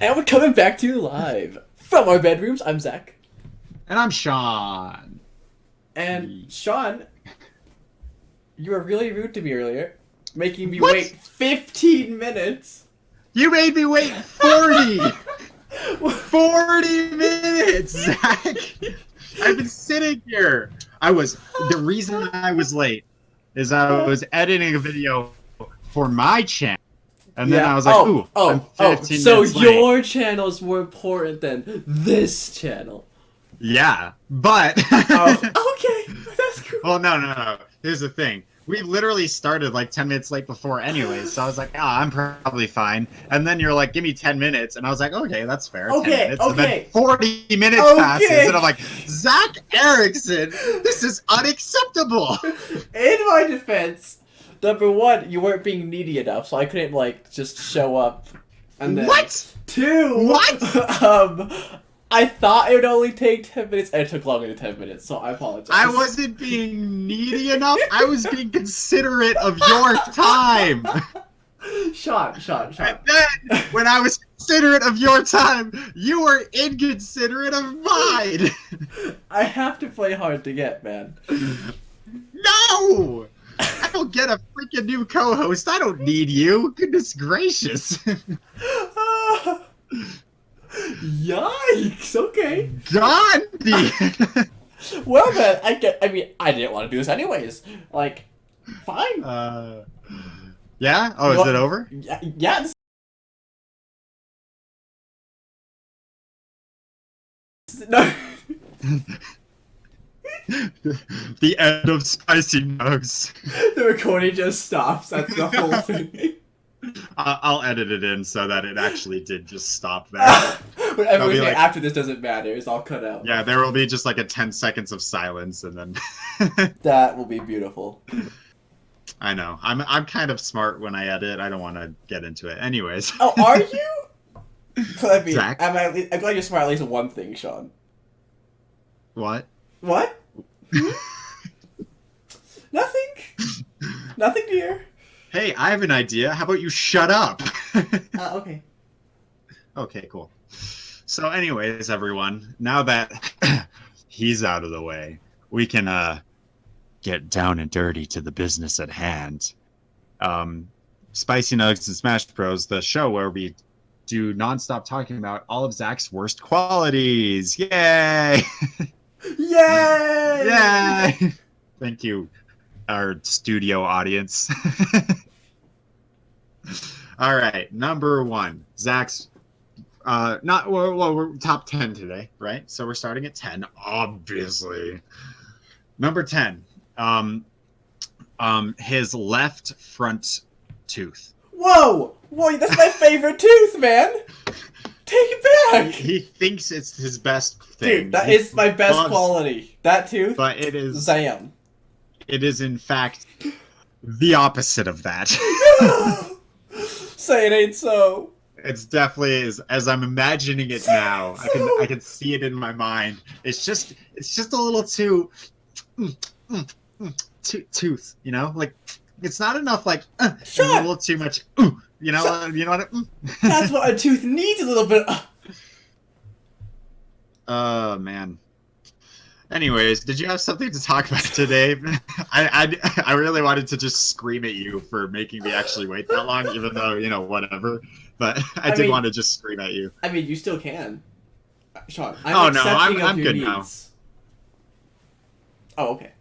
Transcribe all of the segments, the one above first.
And we're coming back to you live from our bedrooms. I'm Zach. And I'm Sean. And Sean, you were really rude to me earlier, making me What? wait 15 minutes. You made me wait 40! 40 minutes, Zach! I've been sitting here. The reason I was late is I was editing a video for my channel. And then I was like, I'm 15 So minutes late. your channel's more important than this channel. Yeah, but... Okay, that's cool. Well, no. Here's the thing. We literally started like 10 minutes late before anyways, so I was like, I'm probably fine. And then you're like, give me 10 minutes. And I was like, okay, that's fair. 10 minutes. And then 40 minutes passes, and I'm like, Zach Erickson, this is unacceptable. In my defense, number one, you weren't being needy enough, so I couldn't, like, just show up. And then, What? Two, What? I thought it would only take 10 minutes, and it took longer than 10 minutes, so I apologize. I wasn't being needy enough. I was being considerate of your time. Sean. And then, when I was considerate of your time, you were inconsiderate of mine. I have to play hard to get, man. No! I don't get a freaking new co-host. I don't need you. Goodness gracious. Yikes, okay. Gandhi! Well then, I didn't want to do this anyways. Like, fine. Yeah? Oh, is it over? Yeah. No. The end of Spicy Nuggs. The recording just stops. That's the whole thing. I'll edit it in so that it actually did just stop there. But everything like, after this doesn't matter. It's all cut out. Yeah, there will be just like a 10 seconds of silence and then... That will be beautiful. I know. I'm kind of smart when I edit. I don't want to get into it. Anyways. Oh, are you? I mean, Zach? I'm glad you're smart at least one thing, Sean. What? What? Nothing. Nothing, dear. Hey, I have an idea. How about you shut up? Okay. Okay, cool. So anyways, everyone, now that he's out of the way, we can get down and dirty to the business at hand. Spicy Nugs and Smash Bros, the show where we do nonstop talking about all of Zach's worst qualities. Yay! Yay! Yay! Thank you, our studio audience. All right, number one, Zach's we're top 10 today, right? So we're starting at 10, obviously. Number 10, his left front tooth. Whoa! That's my favorite tooth, man! Take it back! He thinks it's his best thing. Dude, that is my best quality. That tooth? But it is... Zam. It is, in fact, the opposite of that. Say it ain't so. It's definitely as I'm imagining it now. I can see it in my mind. It's just a little too tooth, you know? Like it's not enough like a little too much you know, you know what That's what a tooth needs, a little bit. Oh man. Anyways, did you have something to talk about today? I really wanted to just scream at you for making me actually wait that long, even though, you know, whatever. But I did want to just scream at you. I mean, you still can. Sean, I'm good needs. Now. Oh, okay.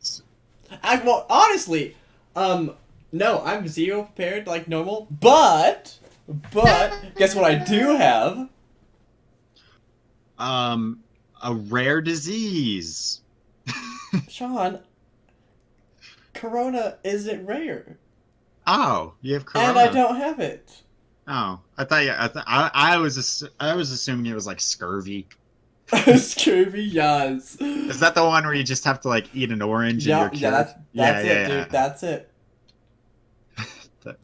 Well, honestly, no, I'm zero prepared like normal, but guess what I do have? A rare disease. Sean, Corona isn't rare. Oh, you have Corona. And I don't have it. Oh, I thought I was assuming it was like scurvy. Scurvy, yes. Is that the one where you just have to like eat an orange? Yeah, and yeah, that's it, dude. That's it.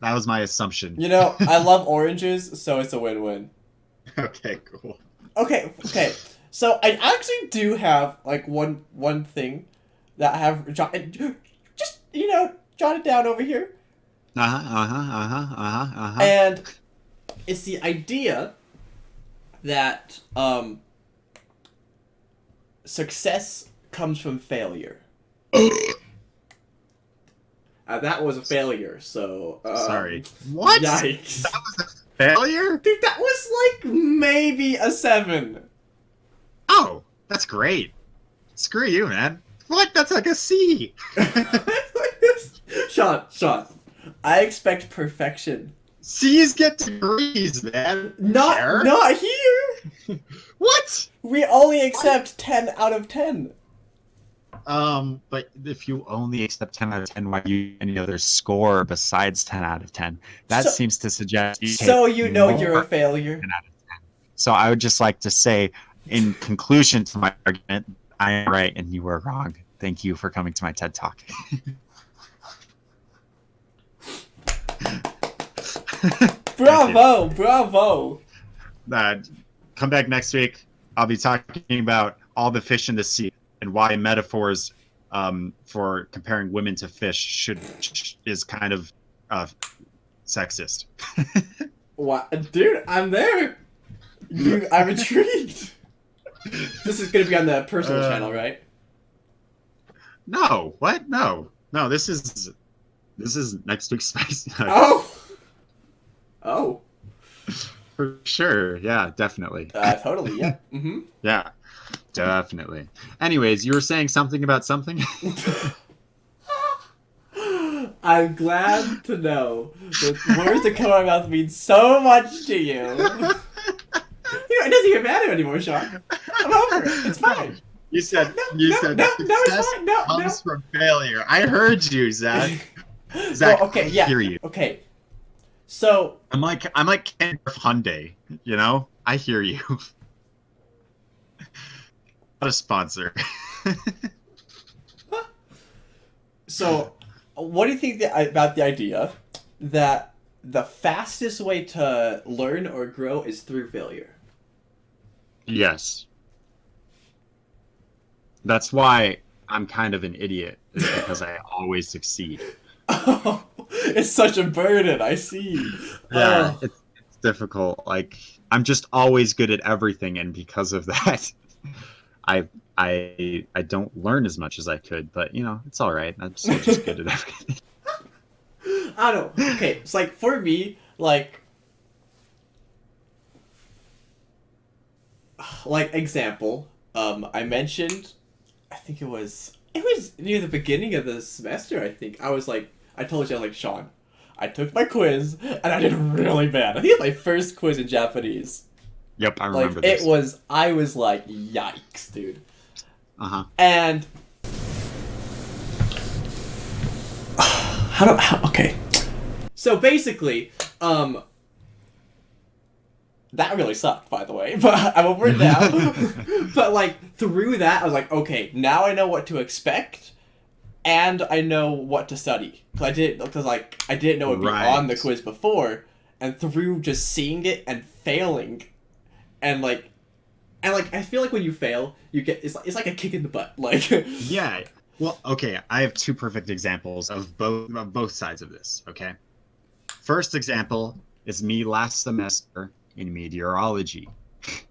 That was my assumption. You know, I love oranges, so it's a win-win. Okay, cool. Okay. So I actually do have like one thing that I have just jotted down over here. And it's the idea that success comes from failure. That was a failure, so... Sorry. What? Yikes. That was a failure? Dude, that was like maybe a 7. Oh, that's great. Screw you, man. What? That's like a C. Sean, I expect perfection. C's get degrees, man. Not here! What? We only accept 10 out of 10. But if you only accept 10 out of 10, why do you any other score besides 10 out of 10? That seems to suggest you you're a failure. 10 out of 10. So I would just like to say, in conclusion to my argument, I am right and you were wrong. Thank you for coming to my TED Talk. Bravo! Come back next week. I'll be talking about all the fish in the sea and why metaphors for comparing women to fish is kind of sexist. What, dude? I'm there. I'm intrigued. This is gonna be on the personal channel, right? No. What? No. This is next week's Spicy Nuggs. Oh. For sure. Yeah, definitely. Totally. Yeah. Mm-hmm. Yeah, definitely. Anyways, you were saying something about something? I'm glad to know that words that come out of my mouth mean so much to you. It doesn't even matter anymore, Sean. I'm over it. It's fine. You said success comes from failure. I heard you, Zach. Zach, well, okay, I hear you. Okay. So I'm like Ken Hyundai, you know? I hear you. Not a sponsor. So, what do you think about the idea that the fastest way to learn or grow is through failure? Yes. That's why I'm kind of an idiot, is because I always succeed. Oh, it's such a burden, I see. Yeah, it's difficult. Like, I'm just always good at everything, and because of that, I don't learn as much as I could, but, you know, it's all right. I'm still just good at everything. I don't know. Okay, it's like, for me, like, example, I mentioned, I think it was near the beginning of the semester, I think. I told you, I was like, Sean, I took my quiz, and I did really bad. I think it's my first quiz in Japanese. Yep, I remember this. I was like, yikes, dude. Uh-huh. And okay. So basically, that really sucked, by the way, but I'm over it now. But like, through that, I was like, okay, now I know what to expect, and I know what to study. I didn't know it'd be on the quiz before, and through just seeing it and failing, and I feel like when you fail, you get it's like a kick in the butt. Like, yeah. Well, okay, I have two perfect examples of both sides of this. Okay, first example is me last semester in meteorology.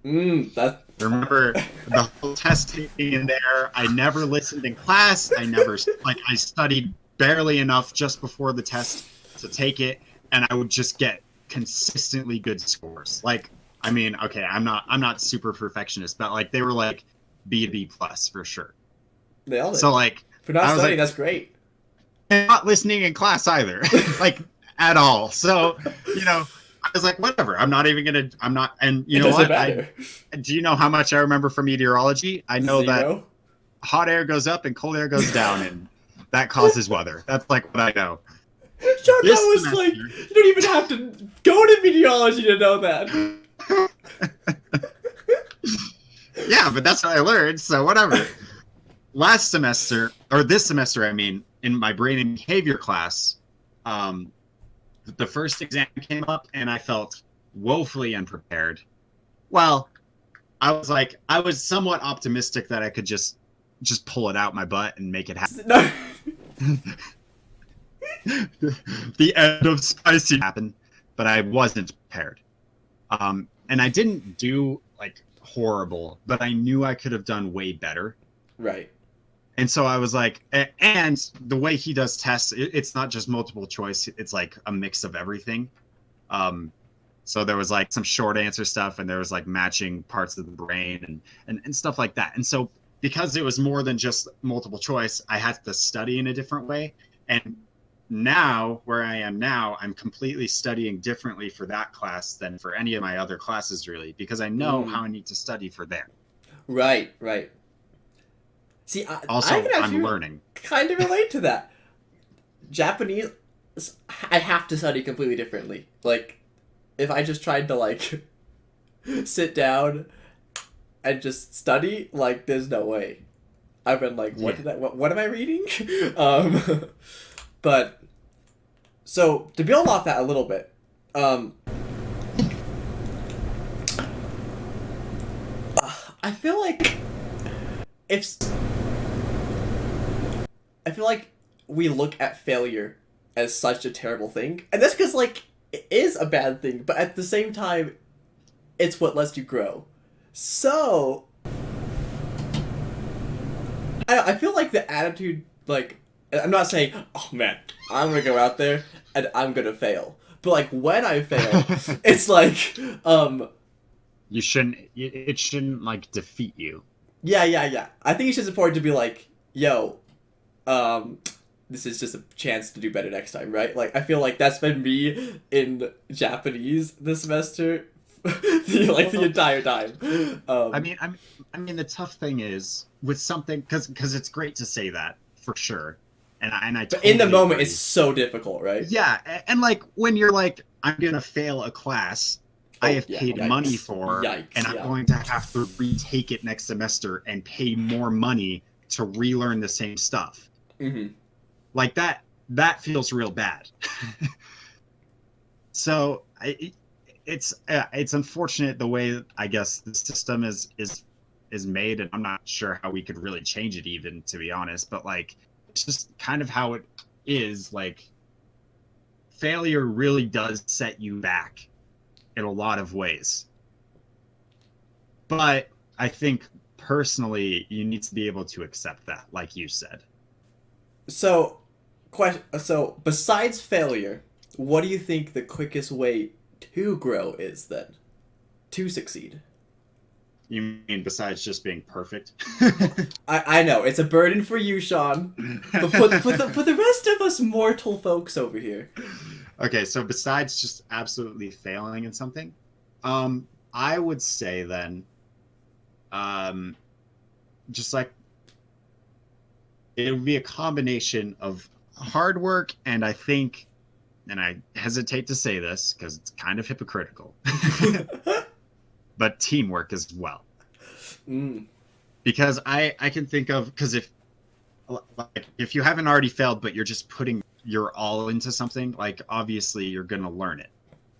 Remember the whole test taking in there? I never listened in class. I studied barely enough just before the test to take it, and I would just get consistently good scores. Like, I mean, okay, I'm not super perfectionist, but like they were like B to B plus for sure. Nailed it. So like, for not studying, that's great. And not listening in class either, like at all. So, you know, I was like, whatever. And you know what? Do you know how much I remember from meteorology? I know 0. that hot air goes up and cold air goes down, and that causes weather. That's like what I know. Sean, that was like, you don't even have to go to meteorology to know that. Yeah, but that's what I learned, so whatever. This semester, I mean, in my brain and behavior class, the first exam came up and I felt woefully unprepared. Well, I was somewhat optimistic that I could just pull it out my butt and make it happen. No. The end of spicy happened, but I wasn't prepared. And I didn't do horrible, but I knew I could have done way better. Right. And so I was like, and the way he does tests, it's not just multiple choice. It's like a mix of everything. So there was like some short answer stuff, and there was like matching parts of the brain and stuff like that. And so because it was more than just multiple choice, I had to study in a different way. And now, where I am now, I'm completely studying differently for that class than for any of my other classes, really, because I know how I need to study for there. Right. See, Also, I can actually I'm learning. kind of relate to that. Japanese, I have to study completely differently. Like, if I just tried to, like, sit down and just study, like, there's no way. I've been like, what am I reading? But, so, to build off that a little bit, I feel like I feel like we look at failure as such a terrible thing, and that's because, like, it is a bad thing, but at the same time, it's what lets you grow. So, I feel like the attitude, like, I'm not saying, oh man, I'm gonna go out there and I'm gonna fail. But, like, when I fail, it's like, it shouldn't, like, defeat you. Yeah. I think it's just important to be like, yo, this is just a chance to do better next time, right? Like, I feel like that's been me in Japanese this semester, the entire time. I mean, the tough thing is with something, because it's great to say that for sure, and I but in the totally moment, agree. it's so difficult, right? Yeah, and like when you're like, I'm gonna fail a class I have paid money for, and I'm going to have to retake it next semester and pay more money to relearn the same stuff. Mm-hmm. Like that feels real bad. So it's unfortunate the way I guess the system is made, and I'm not sure how we could really change it, even, to be honest. But like, it's just kind of how it is. Like, failure really does set you back in a lot of ways. But I think personally, you need to be able to accept that, like you said. So, so besides failure, what do you think the quickest way to grow is then? To succeed? You mean besides just being perfect? I know, it's a burden for you, Sean. But for the rest of us mortal folks over here. Okay, so besides just absolutely failing in something, I would say then, just like, it would be a combination of hard work and I think, and I hesitate to say this because it's kind of hypocritical, but teamwork as well. Mm. Because I can think of, because if you haven't already failed, but you're just putting your all into something, like, obviously you're going to learn it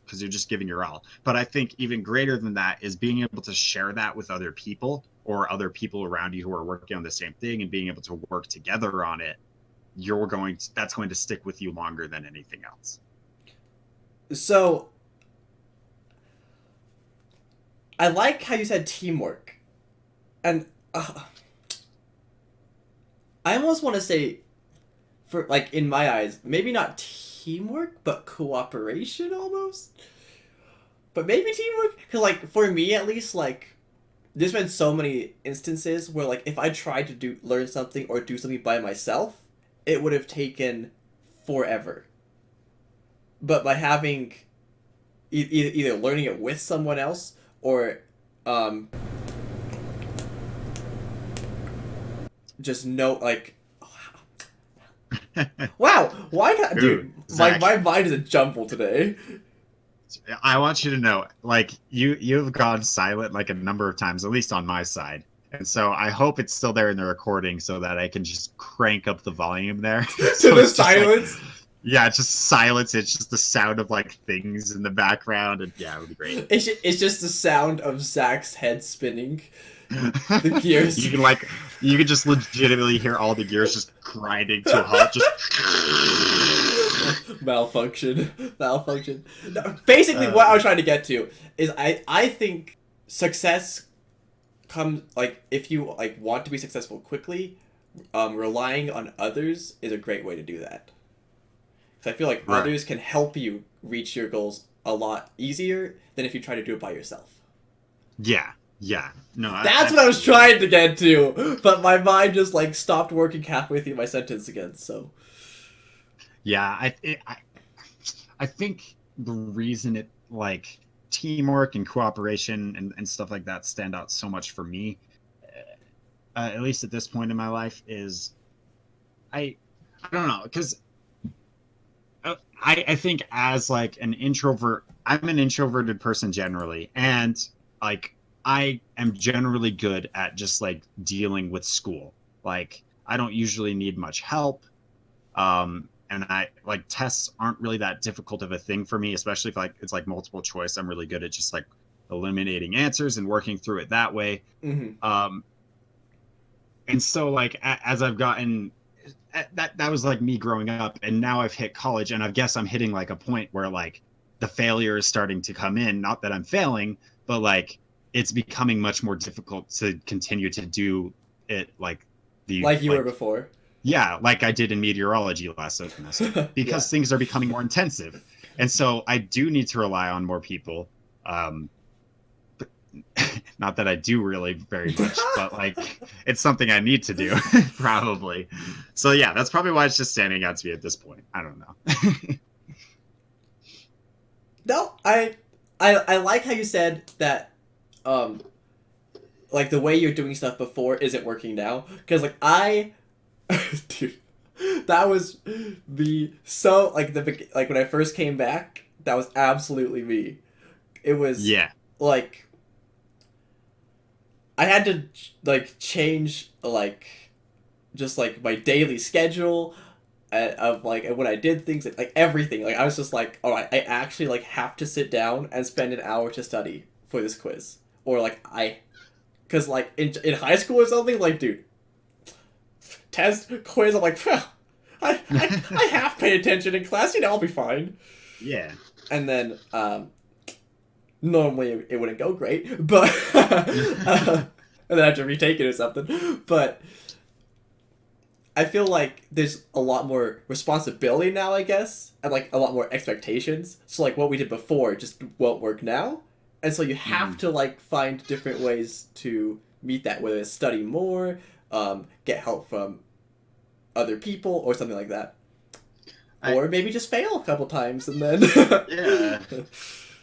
because you're just giving your all. But I think even greater than that is being able to share that with other people, or other people around you who are working on the same thing, and being able to work together on it. That's going to stick with you longer than anything else. So, I like how you said teamwork. And I almost want to say, for, like, in my eyes, maybe not teamwork, but cooperation almost. But maybe teamwork, because, like, for me at least, like, there's been so many instances where, like, if I tried to learn something or do something by myself, it would have taken forever. But by having either learning it with someone else, or just know, like, wow, why can't, dude, my mind is a jumble today. I want you to know, like, you've gone silent like a number of times, at least on my side. And so I hope it's still there in the recording so that I can just crank up the volume there. So the silence? Like, yeah, just silence. It's just the sound of, like, things in the background, and yeah, it would be great. It's just the sound of Zach's head spinning. The gears. You can just legitimately hear all the gears just grinding to a halt. Just malfunction. No, basically, what I was trying to get to is I think success comes like if you like want to be successful quickly, relying on others is a great way to do that. Because I feel like Right. others can help you reach your goals a lot easier than if you try to do it by yourself. Yeah. No, That's what I was trying to get to, but my mind just like stopped working halfway through my sentence again. So Yeah, I think the reason it like teamwork and cooperation and stuff like that stand out so much for me, at least at this point in my life, is I don't know, because I think as like an introvert, I'm an introverted person generally, and like I am generally good at just like dealing with school. Like I don't usually need much help. And I like tests aren't really that difficult of a thing for me, especially if like it's like multiple choice. I'm really good at just like eliminating answers and working through it that way. Um, and so like as I've gotten that was like me growing up, and now I've hit college, and I guess I'm hitting like a point where like the failure is starting to come in. Not that I'm failing, but like it's becoming much more difficult to continue to do it like like you were before. Yeah, like I did in meteorology last semester, because things are becoming more intensive. And so I do need to rely on more people. But not that I do really very much, but like it's something I need to do probably. So yeah, that's probably why it's just standing out to me at this point. I don't know. No, I like how you said that, like the way you're doing stuff before isn't working now. Because like dude, that was me. So like like when I first came back, that was absolutely me. It was like I had to like change like just like my daily schedule of like when I did things like everything. Like I was just like, all right, I actually like have to sit down and spend an hour to study for this quiz, or like because like in high school or something, like dude, test quiz, I'm like, I half pay attention in class, I'll be fine. Yeah. And then normally it wouldn't go great, but and then I have to retake it or something. But I feel like there's a lot more responsibility now, I guess, and like a lot more expectations. So like what we did before just won't work now, and so you have to like find different ways to meet that, whether it's study more, get help from other people or something like that, or maybe just fail a couple times and then yeah.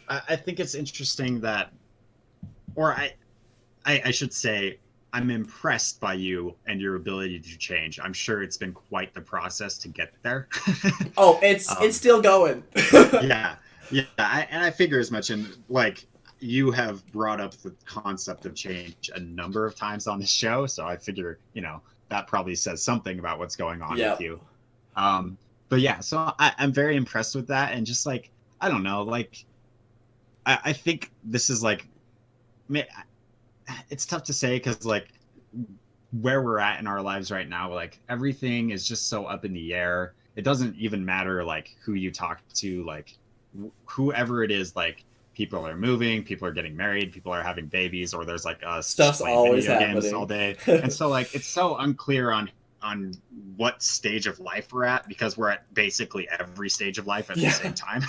I think it's interesting that, or I should say, I'm impressed by you and your ability to change. I'm sure it's been quite the process to get there. Oh, it's still going. yeah. And I figure as much. And like you have brought up the concept of change a number of times on this show, so I figure that probably says something about what's going on with you. But yeah, so I'm very impressed with that, and just like I don't know, like I think this is like, it's tough to say because like where we're at in our lives right now, like everything is just so up in the air. It doesn't even matter like who you talk to, like whoever it is, like people are moving, people are getting married, people are having babies, or there's like stuff's always video happening games all day. And so like it's so unclear on what stage of life we're at, because we're at basically every stage of life at the same time.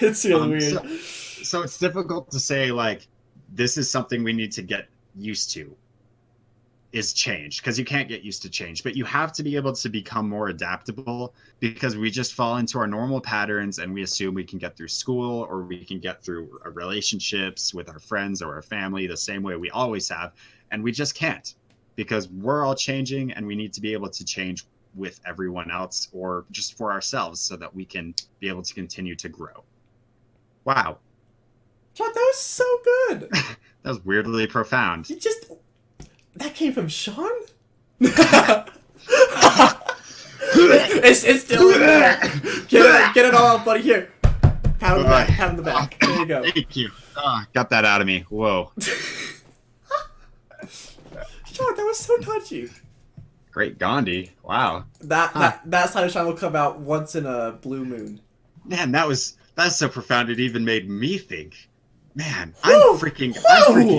It's really weird. So it's difficult to say like this is something we need to get used to, is change, because you can't get used to change, but you have to be able to become more adaptable, because we just fall into our normal patterns and we assume we can get through school, or we can get through our relationships with our friends or our family the same way we always have, and we just can't, because we're all changing and we need to be able to change with everyone else or just for ourselves so that we can be able to continue to grow. Wow. John, that was so good. That was weirdly profound. That came from Sean? it's still in there. Get it all out, buddy. Here. Pat him the back. Pat him the back. There you go. Thank you. Got that out of me. Whoa. Sean, that was so touchy. Great Gandhi. Wow. That side of Sean will come out once in a blue moon. Man, that's so profound it even made me think. Man, I'm freaking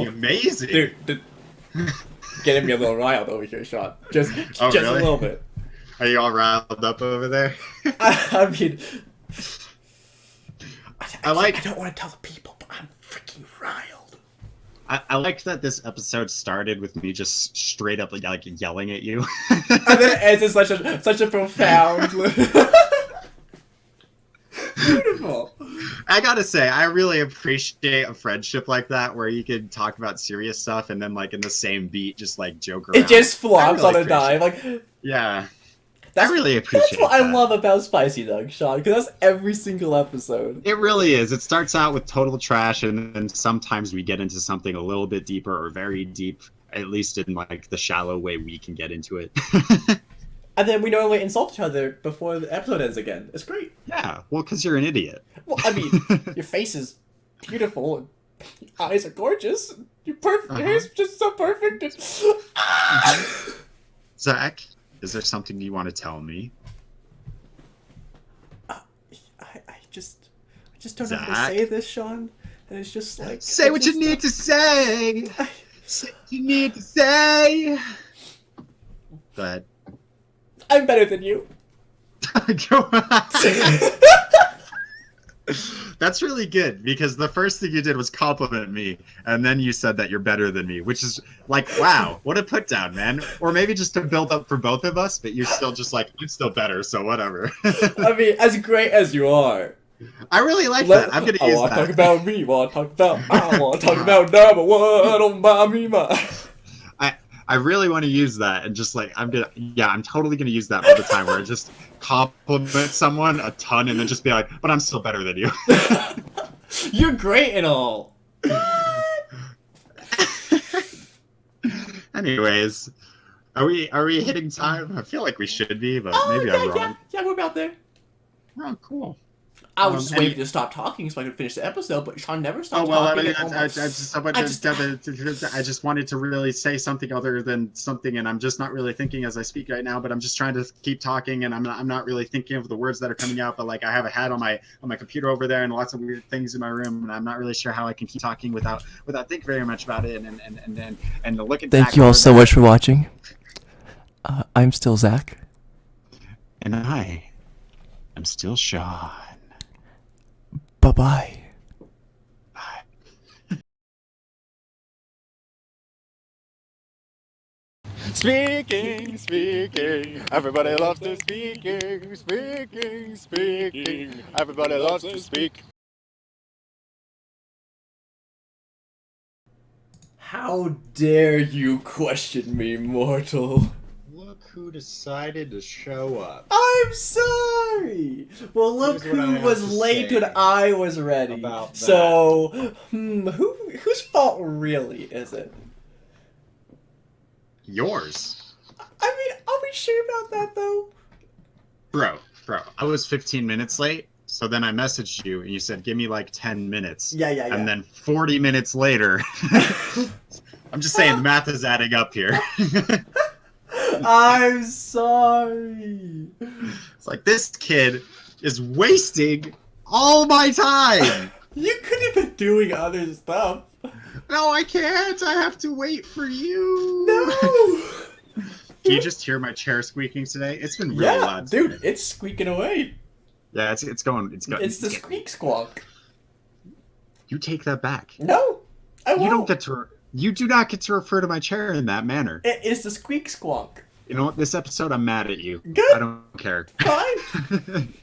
amazing. Dude, Getting me a little riled over here, Sean. Just Oh, just really? a little bit. Are you all riled up over there? I mean, I I don't want to tell the people, but I'm freaking riled. I like that this episode started with me just straight up like yelling at you. And then it ends in such a profound. Beautiful. I gotta say, I really appreciate a friendship like that where you can talk about serious stuff and then like in the same beat just like joke around. It just flops really on a dime. Like yeah. I really appreciate that's what that. I love about Spicy Nuggs, Sean, because that's every single episode. It really is. It starts out with total trash and then sometimes we get into something a little bit deeper or very deep, at least in like the shallow way we can get into it. And then we normally insult each other before the episode ends again. It's great. Yeah, well, because you're an idiot. Well, I mean, your face is beautiful, and your eyes are gorgeous. You're perfect. Your hair's just so perfect. Zach, is there something you want to tell me? I just don't know how to Zach? say this, Sean. And it's just like Say what you need to say. Say what you need to say. Go ahead. I'm better than you. Go on. That's really good because the first thing you did was compliment me, and then you said that you're better than me, which is like, wow, what a put down, man. Or maybe just to build up for both of us, but you're still just like, I'm still better, so whatever. I mean, as great as you are. I really like that. I'm gonna I use want that. to talk about me. I want to talk about number one. Don't mind me, my. I really want to use that and just like I'm totally gonna use that all the time where I just compliment someone a ton and then just be like, but I'm still better than you. You're great and all. Anyways, are we hitting time? I feel like we should be, but maybe yeah, I'm wrong. Yeah, we're about there. Oh, cool. I was just waiting to stop talking so I could finish the episode, but Sean never stopped Oh well, talking. I just wanted to really say something other than something, and I'm just not really thinking as I speak right now. But I'm just trying to keep talking, and I'm not really thinking of the words that are coming out. But like I have a hat on my computer over there, and lots of weird things in my room, and I'm not really sure how I can keep talking without thinking very much about it. And looking. Thank you all so much for watching. I'm still Zach, and I'm still Sean. Bye-bye. Speaking, everybody loves to speaking. Everybody loves to speak. How dare you question me, mortal? Look who decided to show up. I'm sorry. Well, look Here's what I who have was to late say when I was ready. about that. So, whose fault really is it? Yours. I mean, are we sure about that though? Bro, I was 15 minutes late, so then I messaged you and you said, give me like 10 minutes. Yeah. And then 40 minutes later, I'm just saying the math is adding up here. I'm sorry. It's like this kid is wasting all my time. You could have been doing other stuff. No, I can't. I have to wait for you. No. Can you just hear my chair squeaking today? It's been really loud. Dude, today. it's squeaking away. Yeah, it's going. It's the squeak squawk. You take that back. No, I won't. You don't get to. You do not get to refer to my chair in that manner. It is the squeak squawk. You know what? This episode, I'm mad at you. Good. I don't care. Fine.